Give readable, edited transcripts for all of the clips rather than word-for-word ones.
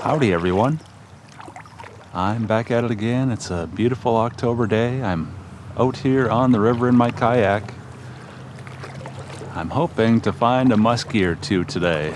Howdy everyone. I'm back at it again. It's a beautiful October day. I'm out here on the river in my kayak. I'm hoping to find a muskie or two today.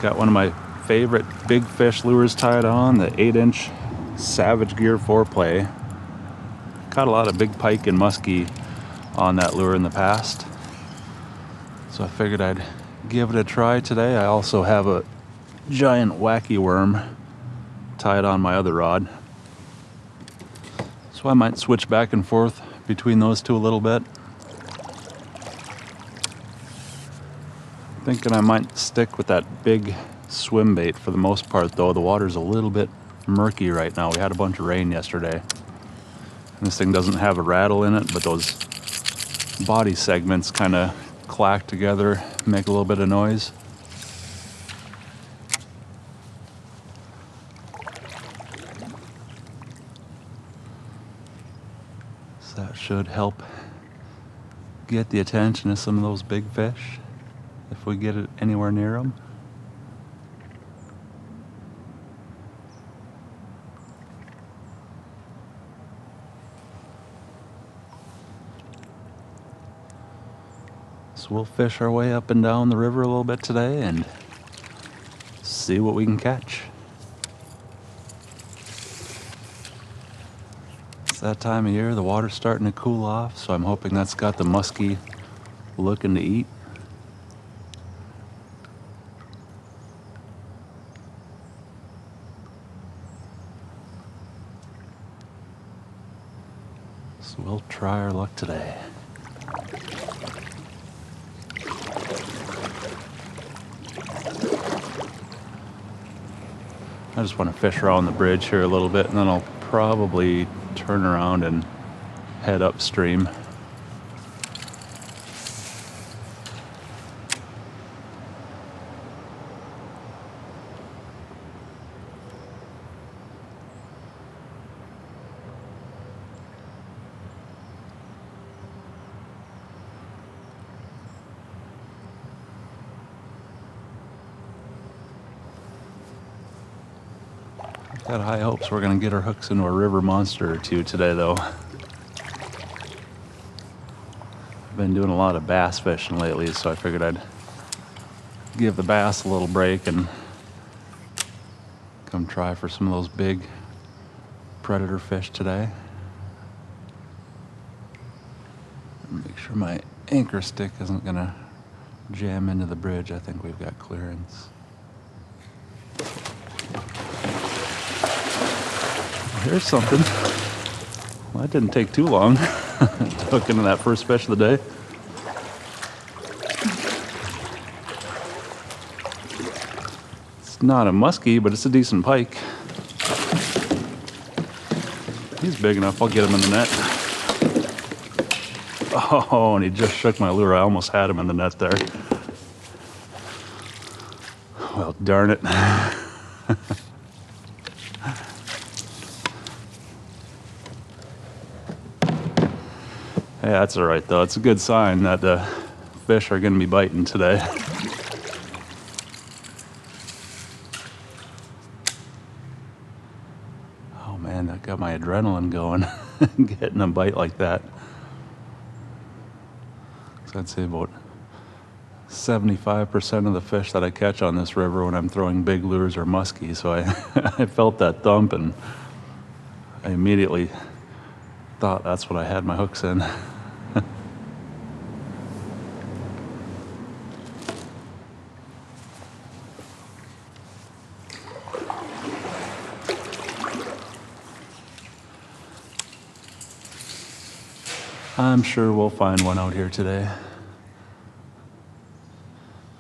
Got one of my favorite big fish lures tied on, the 8-inch Savage Gear 4-play. Caught a lot of big pike and muskie on that lure in the past, so I figured I'd give it a try today. I also have a giant wacky worm tied on my other rod, so I might switch back and forth between those two a little bit. Thinking I might stick with that big swim bait for the most part, though. The water's a little bit murky right now. We had a bunch of rain yesterday. And this thing doesn't have a rattle in it, but those body segments kind of clack together, make a little bit of noise. So that should help get the attention of some of those big fish if we get it anywhere near them. So we'll fish our way up and down the river a little bit today and see what we can catch. It's that time of year, the water's starting to cool off, so I'm hoping that's got the muskie looking to eat. So we'll try our luck today. I just want to fish around the bridge here a little bit, and then I'll probably turn around and head upstream. Got high hopes we're gonna get our hooks into a river monster or two today, though. I've been doing a lot of bass fishing lately, so I figured I'd give the bass a little break and come try for some of those big predator fish today. Make sure my anchor stick isn't gonna jam into the bridge. I think we've got clearance. Here's something. Well, that didn't take too long to hook into that first fish of the day. It's not a muskie, but it's a decent pike. He's big enough, I'll get him in the net. Oh, and he just shook my lure. I almost had him in the net there. Well, darn it. Hey, that's all right, though. It's a good sign that the fish are going to be biting today. Oh, man, that got my adrenaline going, getting a bite like that. So I'd say about 75% of the fish that I catch on this river when I'm throwing big lures are muskie, so I felt that thump, and I immediately thought that's what I had my hooks in. I'm sure we'll find one out here today.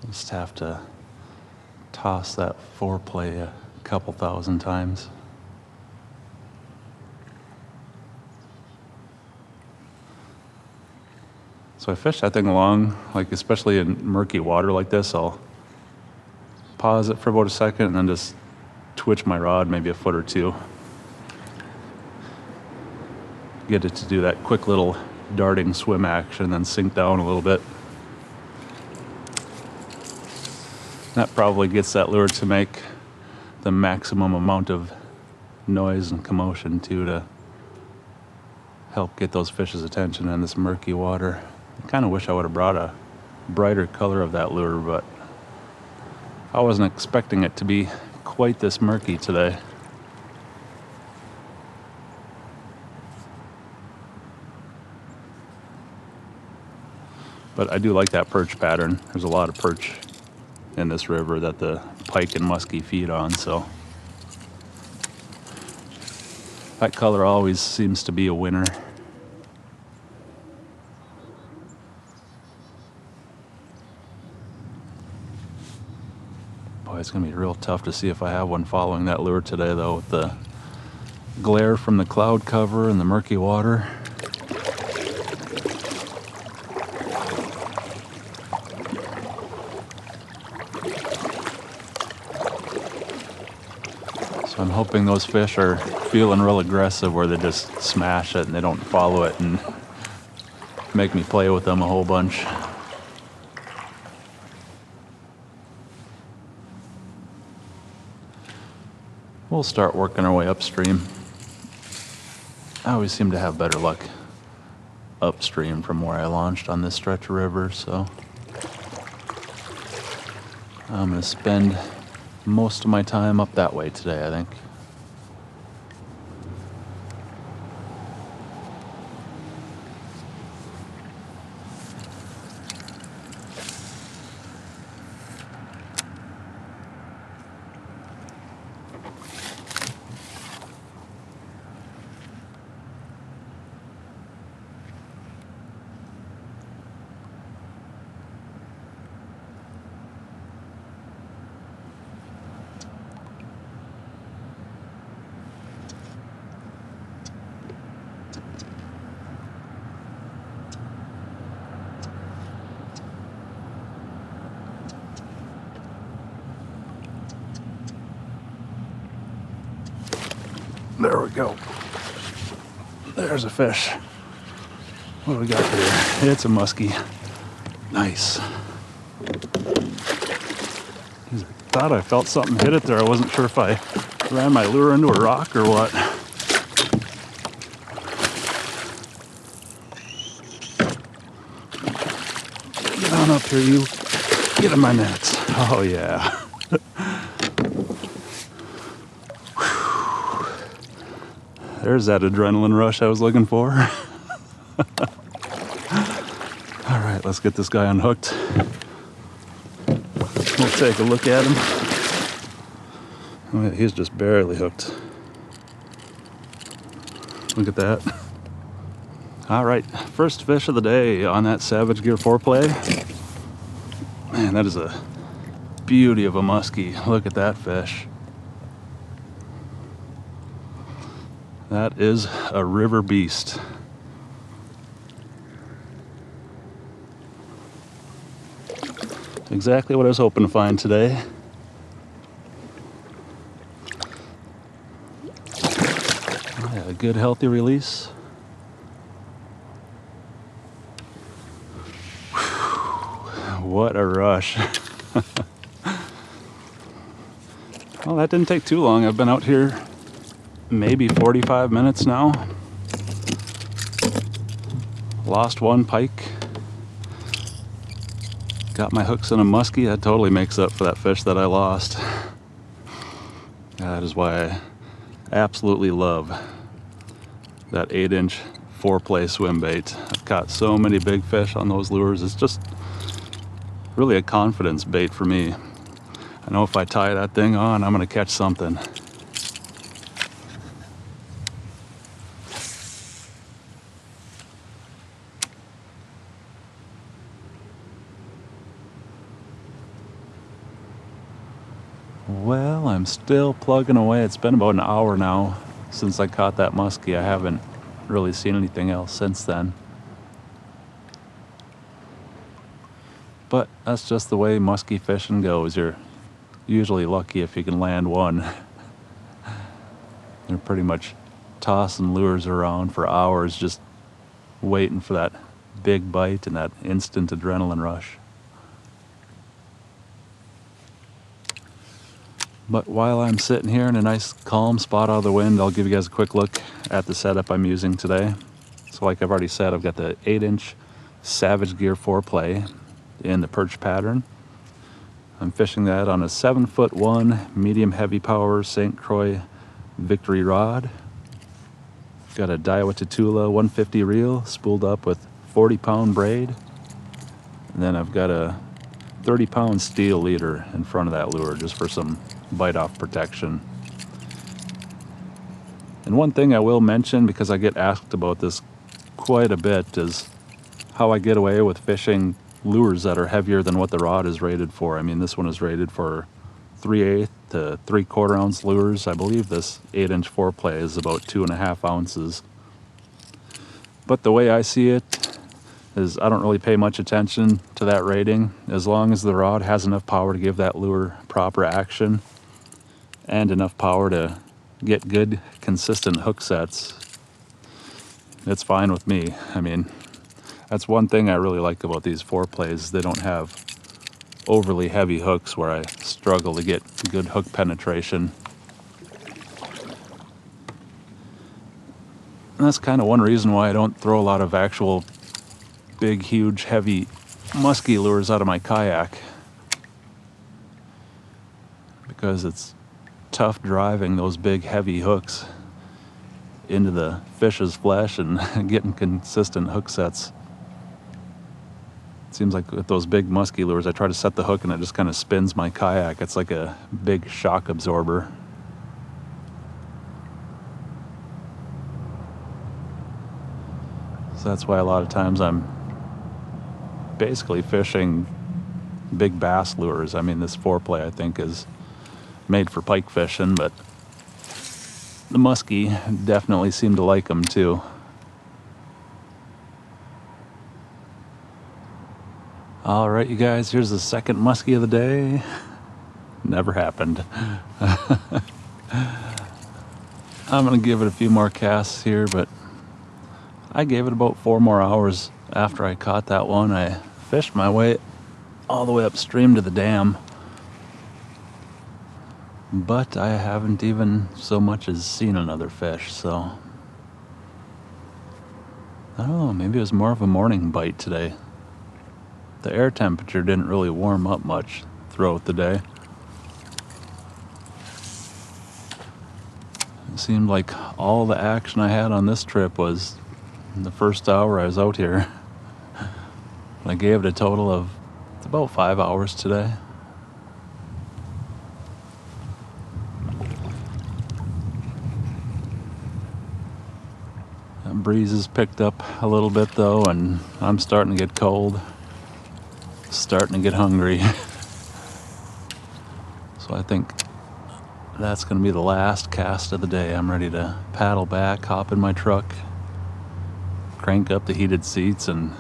Just have to toss that 4-play a couple thousand times. So I fish that thing along, like especially in murky water like this, I'll pause it for about a second and then just twitch my rod maybe a foot or two. Get it to do that quick little darting swim action and then sink down a little bit. That probably gets that lure to make the maximum amount of noise and commotion too, to help get those fish's attention in this murky water. I kind of wish I would have brought a brighter color of that lure, but I wasn't expecting it to be quite this murky today. But I do like that perch pattern. There's a lot of perch in this river that the pike and muskie feed on, so that color always seems to be a winner. Boy, it's gonna be real tough to see if I have one following that lure today though, with the glare from the cloud cover and the murky water. So I'm hoping those fish are feeling real aggressive where they just smash it and they don't follow it and make me play with them a whole bunch. We'll start working our way upstream. I always seem to have better luck upstream from where I launched on this stretch of river, so I'm gonna spend most of my time up that way today, I think. There we go. There's a fish. What do we got here? It's a muskie. Nice. I thought I felt something hit it there. I wasn't sure if I ran my lure into a rock or what. Get on up here, you. Get in my nets. Oh, yeah. There's that adrenaline rush I was looking for. All right, let's get this guy unhooked. We'll take a look at him. Oh, yeah, he's just barely hooked. Look at that. All right, first fish of the day on that Savage Gear 4-play. Man, that is a beauty of a muskie. Look at that fish. That is a river beast. Exactly what I was hoping to find today. Yeah, a good healthy release. What a rush. Well, that didn't take too long. I've been out here maybe 45 minutes now. Lost one pike. Got my hooks in a muskie. That totally makes up for that fish that I lost. That is why I absolutely love that 8-inch 4-play swim bait. I've caught so many big fish on those lures. It's just really a confidence bait for me. I know if I tie that thing on, I'm gonna catch something. Well, I'm still plugging away. It's been about an hour now since I caught that muskie. I haven't really seen anything else since then. But that's just the way muskie fishing goes. You're usually lucky if you can land one. They're pretty much tossing lures around for hours just waiting for that big bite and that instant adrenaline rush. But while I'm sitting here in a nice calm spot out of the wind, I'll give you guys a quick look at the setup I'm using today. So like I've already said, I've got the 8-inch Savage Gear 4-play in the perch pattern. I'm fishing that on a 7'1" medium heavy power St. Croix Victory rod. Got a Daiwa Tatula 150 reel spooled up with 40-pound braid. And then I've got a 30-pound steel leader in front of that lure just for some bite-off protection. And one thing I will mention, because I get asked about this quite a bit, is how I get away with fishing lures that are heavier than what the rod is rated for. I mean, this one is rated for 3/8 to 3/4 ounce lures. I believe this 8-inch 4-play is about 2.5 ounces. But the way I see it is I don't really pay much attention to that rating. As long as the rod has enough power to give that lure proper action and enough power to get good, consistent hook sets, it's fine with me. I mean, that's one thing I really like about these 4-plays. They don't have overly heavy hooks where I struggle to get good hook penetration. And that's kind of one reason why I don't throw a lot of actual big, huge, heavy muskie lures out of my kayak, because it's tough driving those big, heavy hooks into the fish's flesh and getting consistent hook sets. It seems like with those big musky lures, I try to set the hook and it just kind of spins my kayak. It's like a big shock absorber. So that's why a lot of times I'm basically fishing big bass lures. I mean, this 4-play I think is made for pike fishing, but the muskie definitely seem to like them too. All right, you guys, here's the second muskie of the day. Never happened. I'm gonna give it a few more casts here, but I gave it about 4 more hours after I caught that one. I fished my way all the way upstream to the dam, but I haven't even so much as seen another fish, so I don't know, maybe it was more of a morning bite today. The air temperature didn't really warm up much throughout the day. It seemed like all the action I had on this trip was in the first hour I was out here. I gave it a total of about 5 hours today. The breeze has picked up a little bit though, and I'm starting to get cold. Starting to get hungry. So I think that's going to be the last cast of the day. I'm ready to paddle back, hop in my truck, crank up the heated seats, and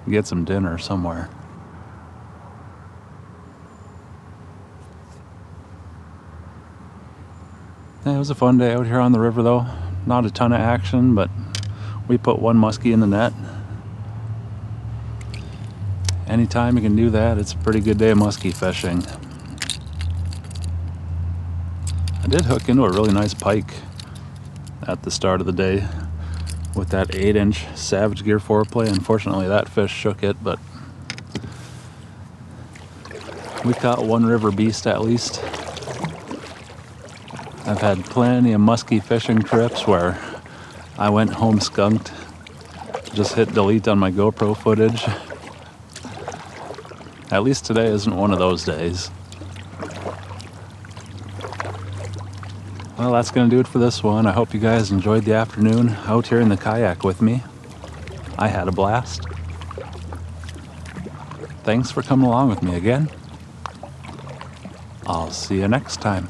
get some dinner somewhere. Yeah, it was a fun day out here on the river though. Not a ton of action, but we put 1 muskie in the net. Anytime you can do that, it's a pretty good day of muskie fishing. I did hook into a really nice pike at the start of the day with that 8-inch Savage Gear 4-play. Unfortunately, that fish shook it, but we caught 1 river beast at least. I've had plenty of muskie fishing trips where I went home skunked, just hit delete on my GoPro footage. At least today isn't one of those days. Well, that's going to do it for this one. I hope you guys enjoyed the afternoon out here in the kayak with me. I had a blast. Thanks for coming along with me again. I'll see you next time.